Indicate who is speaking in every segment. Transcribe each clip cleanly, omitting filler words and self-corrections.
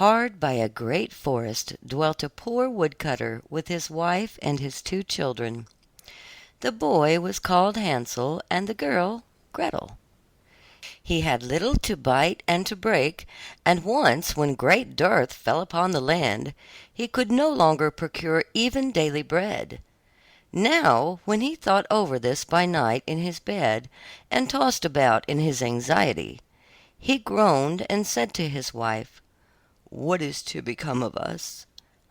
Speaker 1: Hard by a great forest dwelt a poor woodcutter with his wife and his 2 children. The boy was called Hansel and the girl Gretel. He had little to bite and to break, and once when great dearth fell upon the land, he could no longer procure even daily bread. Now, when he thought over this by night in his bed, and tossed about in his anxiety, he groaned and said to his wife, "What is to become of us?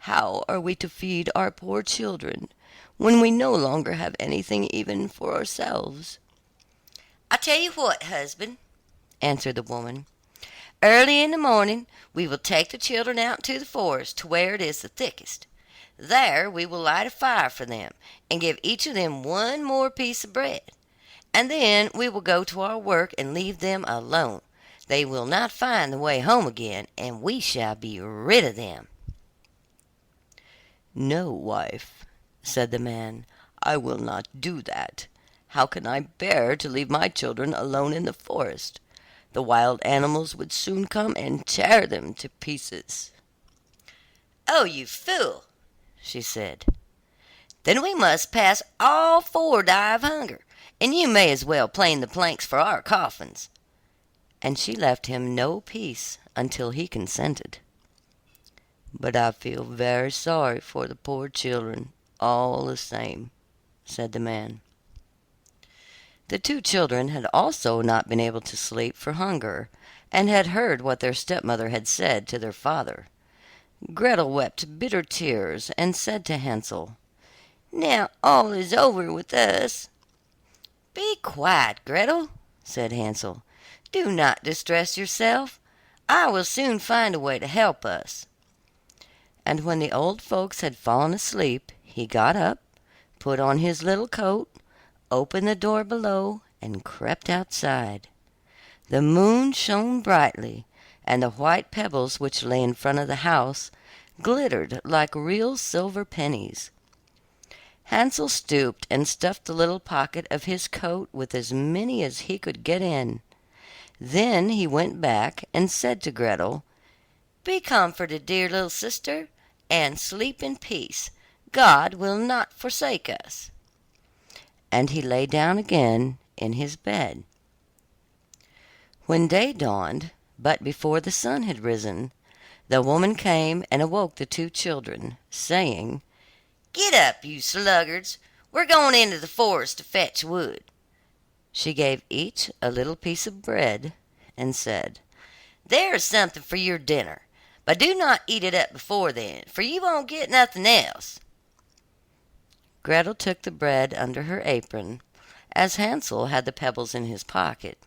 Speaker 1: How are we to feed our poor children, when we no longer have anything even for ourselves?"
Speaker 2: "I tell you what, husband," answered the woman. "Early in the morning we will take the children out into the forest to where it is the thickest. There we will light a fire for them, and give each of them 1 more piece of bread, and then we will go to our work and leave them alone. They will not find the way home again, and we shall be rid of them."
Speaker 1: "No, wife," said the man, "I will not do that. How can I bear to leave my children alone in the forest? The wild animals would soon come and tear them to pieces."
Speaker 2: "Oh, you fool," she said. "Then we must pass all 4 die of hunger, and you may as well plane the planks for our coffins."
Speaker 1: And she left him no peace until he consented. "But I feel very sorry for the poor children, all the same," said the man. The 2 children had also not been able to sleep for hunger, and had heard what their stepmother had said to their father. Gretel wept bitter tears and said to Hansel,
Speaker 2: "Now all is over with us."
Speaker 1: "Be quiet, Gretel," said Hansel. "Do not distress yourself. I will soon find a way to help us." And when the old folks had fallen asleep, he got up, put on his little coat, opened the door below, and crept outside. The moon shone brightly, and the white pebbles which lay in front of the house glittered like real silver pennies. Hansel stooped and stuffed the little pocket of his coat with as many as he could get in. Then he went back and said to Gretel,
Speaker 2: "Be comforted, dear little sister, and sleep in peace. God will not forsake us."
Speaker 1: And he lay down again in his bed. When day dawned, but before the sun had risen, the woman came and awoke the 2 children, saying,
Speaker 2: "Get up, you sluggards. We're going into the forest to fetch wood."
Speaker 1: She gave each a little piece of bread, and said,
Speaker 2: "There is something for your dinner, but do not eat it up before then, for you won't get nothing else."
Speaker 1: Gretel took the bread under her apron, as Hansel had the pebbles in his pocket.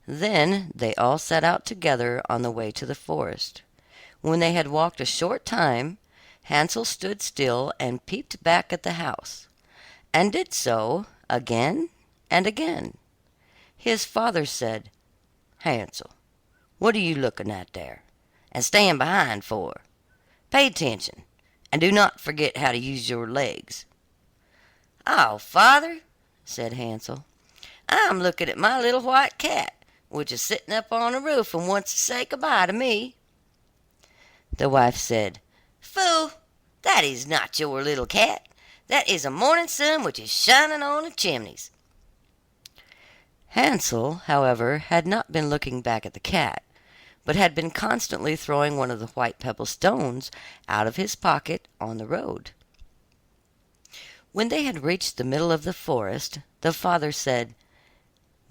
Speaker 1: Then they all set out together on the way to the forest. When they had walked a short time, Hansel stood still and peeped back at the house, and did so again and again. His father said, "Hansel, what are you looking at there, and stand behind for? Pay attention, and do not forget how to use your legs."
Speaker 2: "Oh, father," said Hansel, "I'm looking at my little white cat, which is sitting up on the roof and wants to say goodbye to me."
Speaker 1: The wife said,
Speaker 2: "Fool, that is not your little cat. That is a morning sun which is shining on the chimneys."
Speaker 1: Hansel, however, had not been looking back at the cat, but had been constantly throwing one of the white pebble stones out of his pocket on the road. When they had reached the middle of the forest, the father said,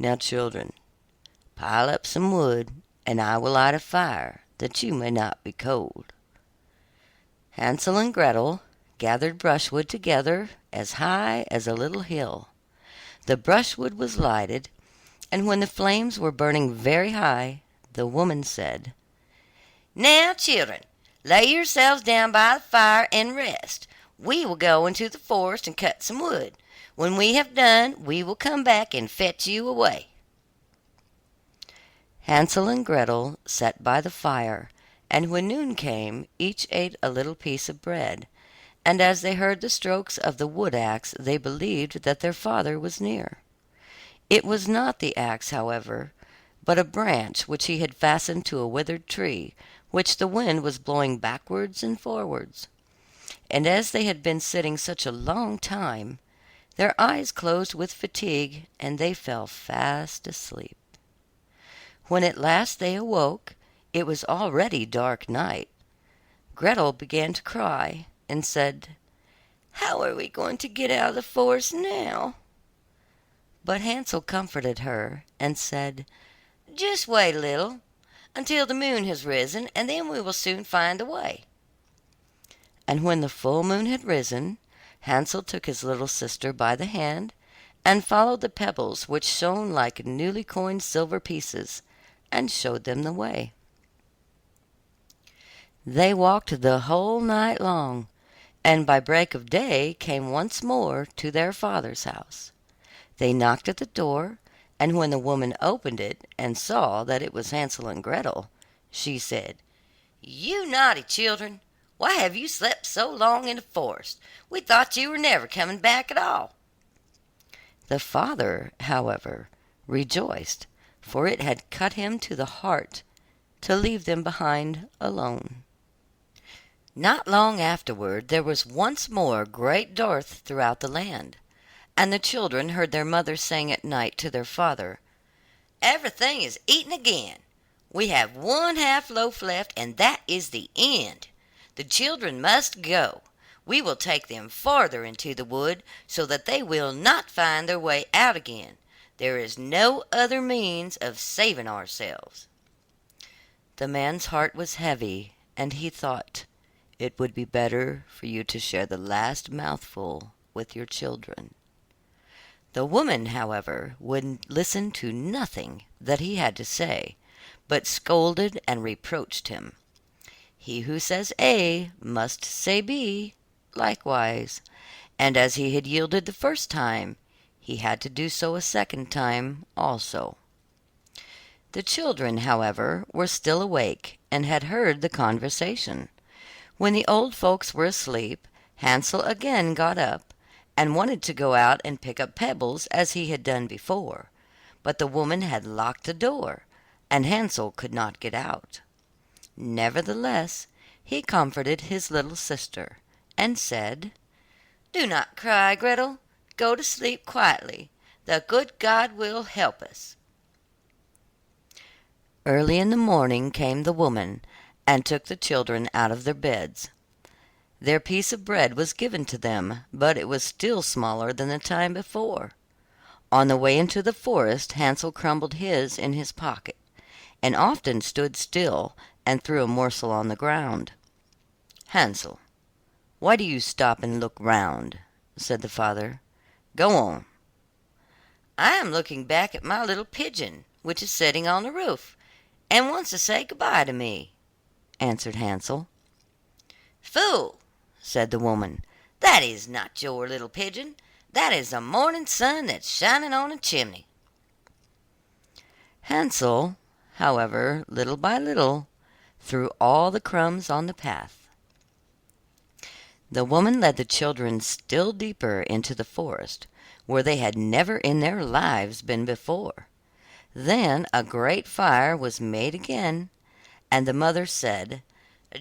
Speaker 1: "Now, children, pile up some wood, and I will light a fire, that you may not be cold." Hansel and Gretel gathered brushwood together as high as a little hill. The brushwood was lighted, and when the flames were burning very high, the woman said,
Speaker 2: "Now, children, lay yourselves down by the fire and rest. We will go into the forest and cut some wood. When we have done, we will come back and fetch you away."
Speaker 1: Hansel and Gretel sat by the fire, and when noon came, each ate a little piece of bread, and as they heard the strokes of the wood axe, they believed that their father was near. It was not the axe, however, but a branch which he had fastened to a withered tree, which the wind was blowing backwards and forwards. And as they had been sitting such a long time, their eyes closed with fatigue, and they fell fast asleep. When at last they awoke, it was already dark night. Gretel began to cry, and said, "How are we going to get out of the forest now?" But Hansel comforted her, and said, "Just wait a little, until the moon has risen, and then we will soon find the way." And when the full moon had risen, Hansel took his little sister by the hand, and followed the pebbles which shone like newly coined silver pieces, and showed them the way. They walked the whole night long, and by break of day came once more to their father's house. They knocked at the door, and when the woman opened it and saw that it was Hansel and Gretel, she said, "You naughty children, why have you slept so long in the forest? We thought you were never coming back at all." The father, however, rejoiced, for it had cut him to the heart to leave them behind alone. Not long afterward there was once more great dearth throughout the land, and the children heard their mother saying at night to their father, "Everything is eaten again. We have one half loaf left, and that is the end. The children must go. We will take them farther into the wood, so that they will not find their way out again. There is no other means of saving ourselves." The man's heart was heavy, and he thought, "It would be better for you to share the last mouthful with your children." The woman, however, would listen to nothing that he had to say, but scolded and reproached him. He who says A must say B likewise, and as he had yielded the first time, he had to do so a second time also. The children, however, were still awake, and had heard the conversation. When the old folks were asleep, Hansel again got up, and wanted to go out and pick up pebbles as he had done before, but the woman had locked the door, and Hansel could not get out. Nevertheless, he comforted his little sister, and said, "Do not cry, Gretel. Go to sleep quietly. The good God will help us." Early in the morning came the woman, and took the children out of their beds. Their piece of bread was given to them, but it was still smaller than the time before. On the way into the forest Hansel crumbled his in his pocket, and often stood still and threw a morsel on the ground. "Hansel, why do you stop and look round?" said the father. "Go on." "I am looking back at my little pigeon, which is sitting on the roof, and wants to say good-bye to me," answered Hansel. "Fool," said the woman, "that is not your little pigeon. That is the morning sun that's shining on a chimney." Hansel, however, little by little, threw all the crumbs on the path. The woman led the children still deeper into the forest, where they had never in their lives been before. Then a great fire was made again, and the mother said,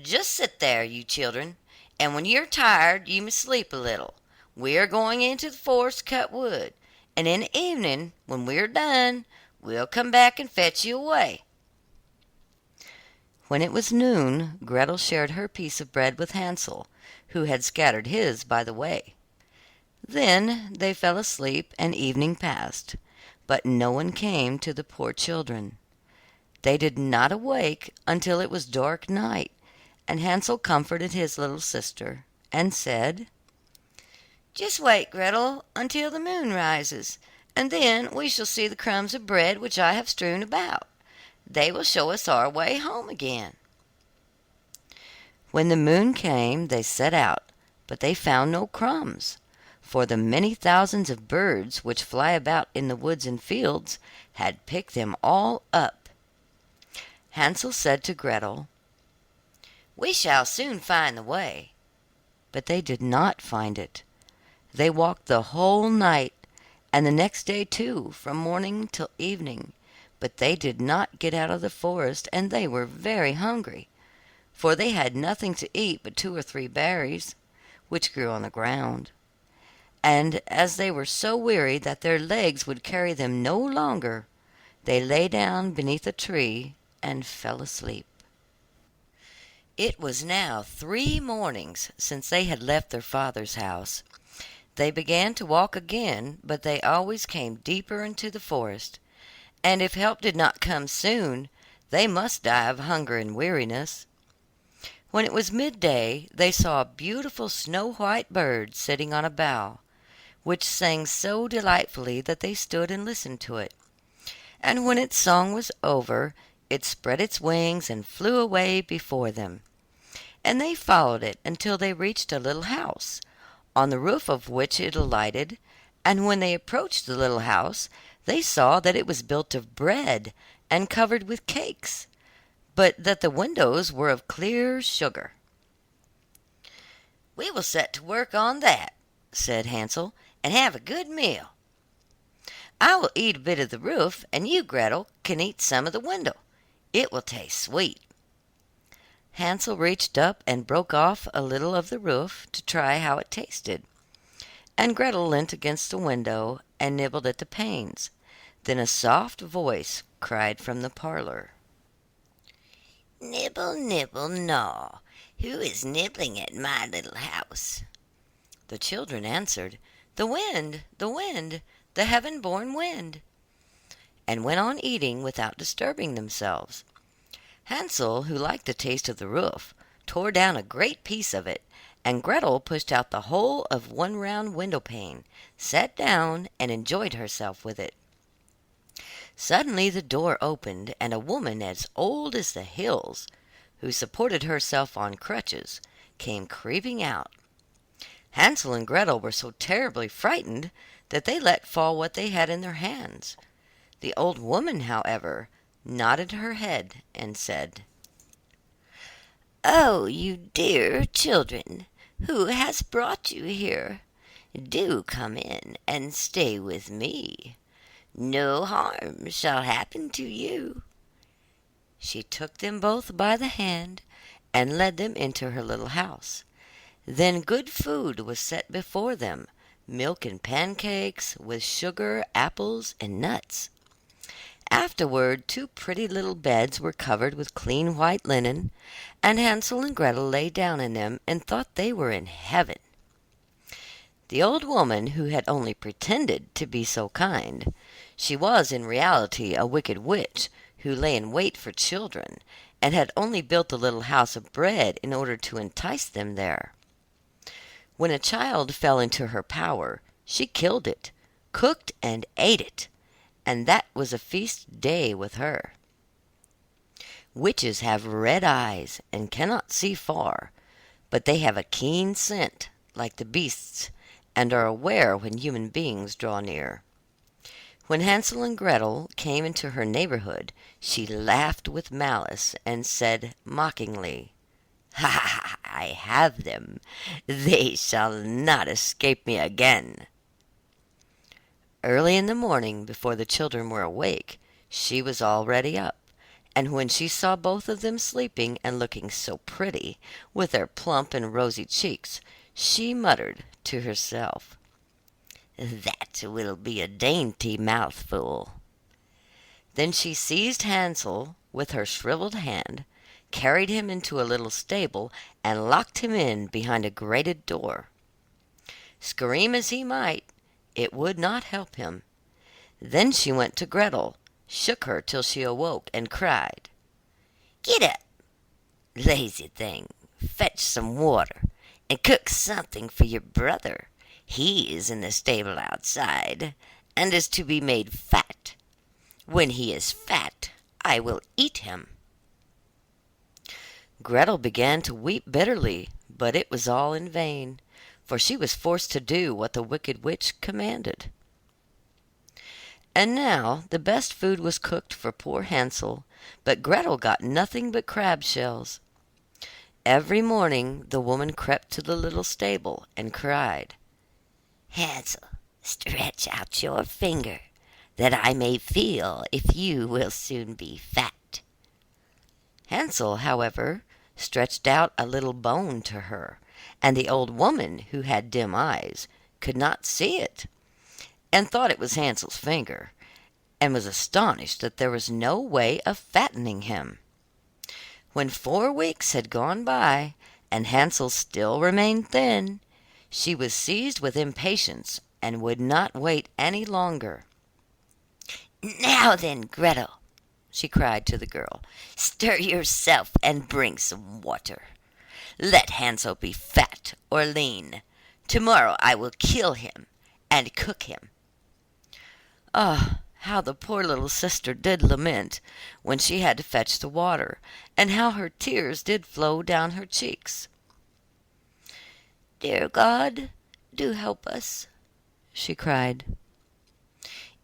Speaker 1: "Just sit there, you children, and when you're tired you must sleep a little. We are going into the forest to cut wood, and in the evening, when we are done, we'll come back and fetch you away." When it was noon, Gretel shared her piece of bread with Hansel, who had scattered his by the way. Then they fell asleep, and evening passed, but no one came to the poor children. They did not awake until it was dark night, and Hansel comforted his little sister, and said, "Just wait, Gretel, until the moon rises, and then we shall see the crumbs of bread which I have strewn about. They will show us our way home again." When the moon came they set out, but they found no crumbs, for the many thousands of birds which fly about in the woods and fields had picked them all up. Hansel said to Gretel, "We shall soon find the way." But they did not find it. They walked the whole night, and the next day too, from morning till evening, but they did not get out of the forest, and they were very hungry. for they had nothing to eat but 2 or 3 berries, which grew on the ground. And as they were so weary that their legs would carry them no longer, they lay down beneath a tree and fell asleep. It was now 3 mornings since they had left their father's house. They began to walk again, but they always came deeper into the forest, and if help did not come soon, they must die of hunger and weariness. When it was midday, they saw a beautiful snow-white bird sitting on a bough, which sang so delightfully that they stood and listened to it. And when its song was over, it spread its wings and flew away before them. And they followed it until they reached a little house, on the roof of which it alighted, and when they approached the little house, they saw that it was built of bread and covered with cakes, but that the windows were of clear sugar.
Speaker 2: "We will set to work on that," said Hansel, "and have a good meal. I will eat a bit of the roof, and you, Gretel, can eat some of the window. It will taste sweet."
Speaker 1: Hansel reached up and broke off a little of the roof to try how it tasted, and Gretel leant against the window and nibbled at the panes. Then a soft voice cried from the parlor,
Speaker 2: "Nibble, nibble, gnaw. Who is nibbling at my little house?"
Speaker 1: The children answered, "The wind, the wind, the heaven-born wind," and went on eating without disturbing themselves. Hansel, who liked the taste of the roof, tore down a great piece of it, and Gretel pushed out the whole of one round window pane, sat down, and enjoyed herself with it. Suddenly the door opened, and a woman as old as the hills, who supported herself on crutches, came creeping out. Hansel and Gretel were so terribly frightened that they let fall what they had in their hands. The old woman, however, nodded her head and said,
Speaker 2: "Oh, you dear children, who has brought you here? Do come in and stay with me. No harm shall happen to you."
Speaker 1: She took them both by the hand and led them into her little house. Then good food was set before them, milk and pancakes, with sugar, apples, and nuts. Afterward 2 pretty little beds were covered with clean white linen, and Hansel and Gretel lay down in them and thought they were in heaven. The old woman, who had only pretended to be so kind, she was in reality a wicked witch who lay in wait for children, and had only built the little house of bread in order to entice them there. When a child fell into her power, she killed it, cooked and ate it, and that was a feast day with her. Witches have red eyes and cannot see far, but they have a keen scent like the beasts, and are aware when human beings draw near. When Hansel and Gretel came into her neighborhood, she laughed with malice and said mockingly,
Speaker 2: "Ha ha ha! I have them. They shall not escape me again."
Speaker 1: Early in the morning, before the children were awake, she was already up, and when she saw both of them sleeping and looking so pretty, with their plump and rosy cheeks, she muttered to herself,
Speaker 2: "That will be a dainty mouthful."
Speaker 1: Then she seized Hansel with her shriveled hand, carried him into a little stable, and locked him in behind a grated door. Scream as he might, it would not help him. Then she went to Gretel, shook her till she awoke, and cried,
Speaker 2: "Get up, lazy thing, fetch some water, and cook something for your brother. He is in the stable outside, and is to be made fat. When he is fat, I will eat him."
Speaker 1: Gretel began to weep bitterly, but it was all in vain, for she was forced to do what the wicked witch commanded. And now the best food was cooked for poor Hansel, but Gretel got nothing but crab shells. Every morning the woman crept to the little stable and cried,
Speaker 2: "Hansel, stretch out your finger, that I may feel if you will soon be fat."
Speaker 1: Hansel, however, stretched out a little bone to her, and the old woman, who had dim eyes, could not see it, and thought it was Hansel's finger, and was astonished that there was no way of fattening him. When 4 weeks had gone by, and Hansel still remained thin, she was seized with impatience and would not wait any longer.
Speaker 2: "Now then, Gretel," she cried to the girl, "stir yourself and bring some water. Let Hansel be fat or lean. Tomorrow I will kill him and cook him."
Speaker 1: Ah, how the poor little sister did lament when she had to fetch the water, and how her tears did flow down her cheeks.
Speaker 2: "Dear God, do help us," she cried.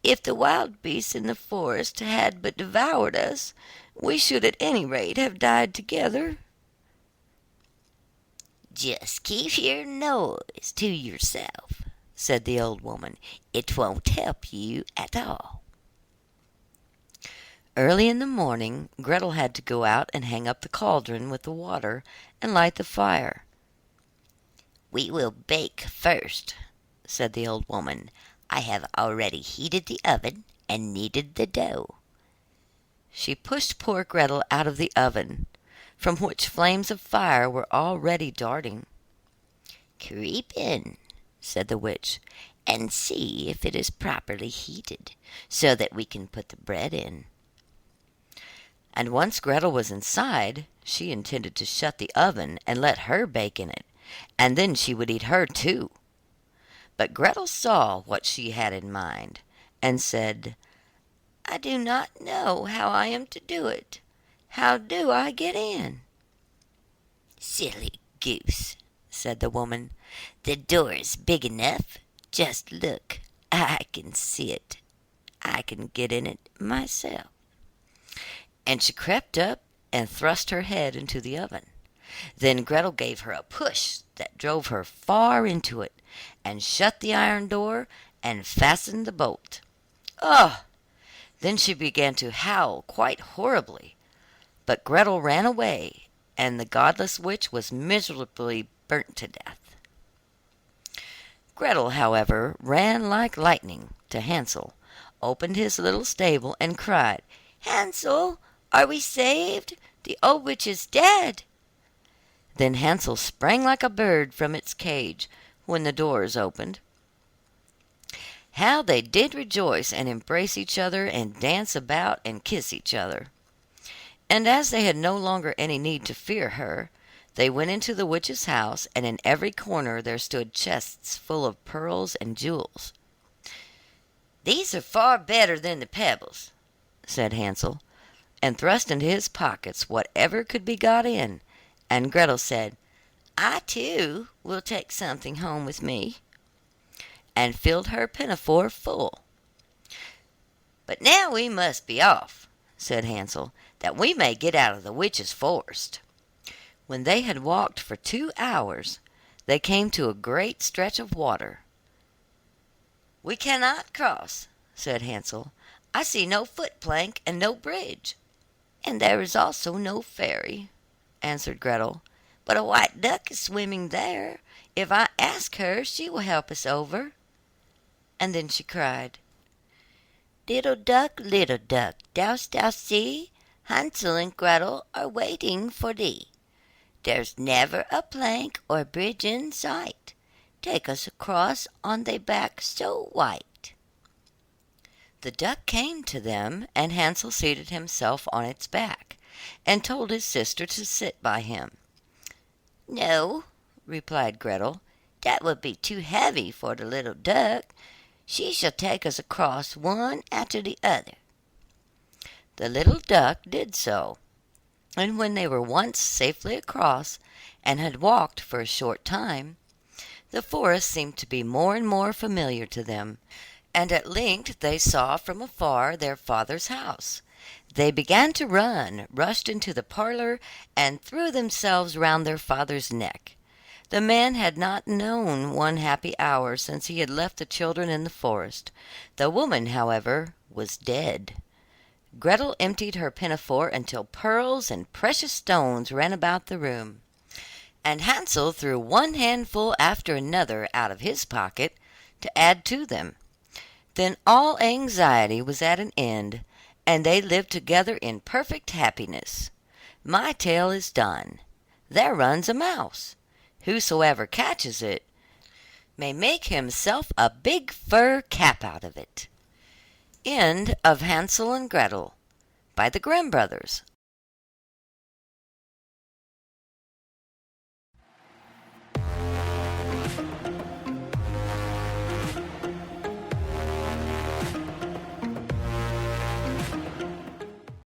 Speaker 2: "If the wild beasts in the forest had but devoured us, we should at any rate have died together." "Just keep your nose to yourself," said the old woman. "It won't help you at all."
Speaker 1: Early in the morning Gretel had to go out and hang up the cauldron with the water and light the fire.
Speaker 2: "We will bake first," said the old woman. "I have already heated the oven and kneaded the dough."
Speaker 1: She pushed poor Gretel out of the oven, from which flames of fire were already darting.
Speaker 2: "Creep in," said the witch, "and see if it is properly heated, so that we can put the bread in."
Speaker 1: And once Gretel was inside, she intended to shut the oven and let her bake in it, and then she would eat her too. But Gretel saw what she had in mind, and said,
Speaker 2: "I do not know how I am to do it. How do I get in?" "Silly goose," said the woman. "The door is big enough. Just look. I can see it. I can get in it myself."
Speaker 1: and she crept up and thrust her head into the oven. Then Gretel gave her a push that drove her far into it, and shut the iron door and fastened the bolt. Oh! Then she began to howl quite horribly, but Gretel ran away, and the godless witch was miserably burnt to death. Gretel, however, ran like lightning to Hansel, opened his little stable, and cried,
Speaker 2: "Hansel, are we saved? The old witch is dead."
Speaker 1: Then Hansel sprang like a bird from its cage when the doors opened. How they did rejoice and embrace each other and dance about and kiss each other. And as they had no longer any need to fear her, they went into the witch's house, and in every corner there stood chests full of pearls and jewels.
Speaker 2: "These are far better than the pebbles,"
Speaker 1: said Hansel, and thrust into his pockets whatever could be got in, and Gretel said,
Speaker 2: "I too will take something home with me,"
Speaker 1: and filled her pinafore full.
Speaker 2: "But now we must be off," said Hansel, "that we may get out of the witch's forest."
Speaker 1: When they had walked for 2 hours, they came to a great stretch of water.
Speaker 2: "We cannot cross," said Hansel. "I see no foot plank and no bridge." "And there is also no ferry," answered Gretel. "But a white duck is swimming there. If I ask her, she will help us over." And then she cried, little duck, dost thou see? Hansel and Gretel are waiting for thee. There's never a plank or bridge in sight. Take us across on thy back so white."
Speaker 1: The duck came to them, and Hansel seated himself on its back, and told his sister to sit by him.
Speaker 2: "No," replied Gretel, "that would be too heavy for the little duck. She shall take us across one after the other."
Speaker 1: The little duck did so, and when they were once safely across, and had walked for a short time, the forest seemed to be more and more familiar to them, and at length they saw from afar their father's house. They began to run, rushed into the parlor, and threw themselves round their father's neck. The man had not known one happy hour since he had left the children in the forest. The woman, however, was dead. Gretel emptied her pinafore until pearls and precious stones ran about the room, and Hansel threw one handful after another out of his pocket to add to them. Then all anxiety was at an end, and they lived together in perfect happiness. My tale is done. There runs a mouse. Whosoever catches it may make himself a big fur cap out of it. End of Hansel and Gretel by the Grimm brothers.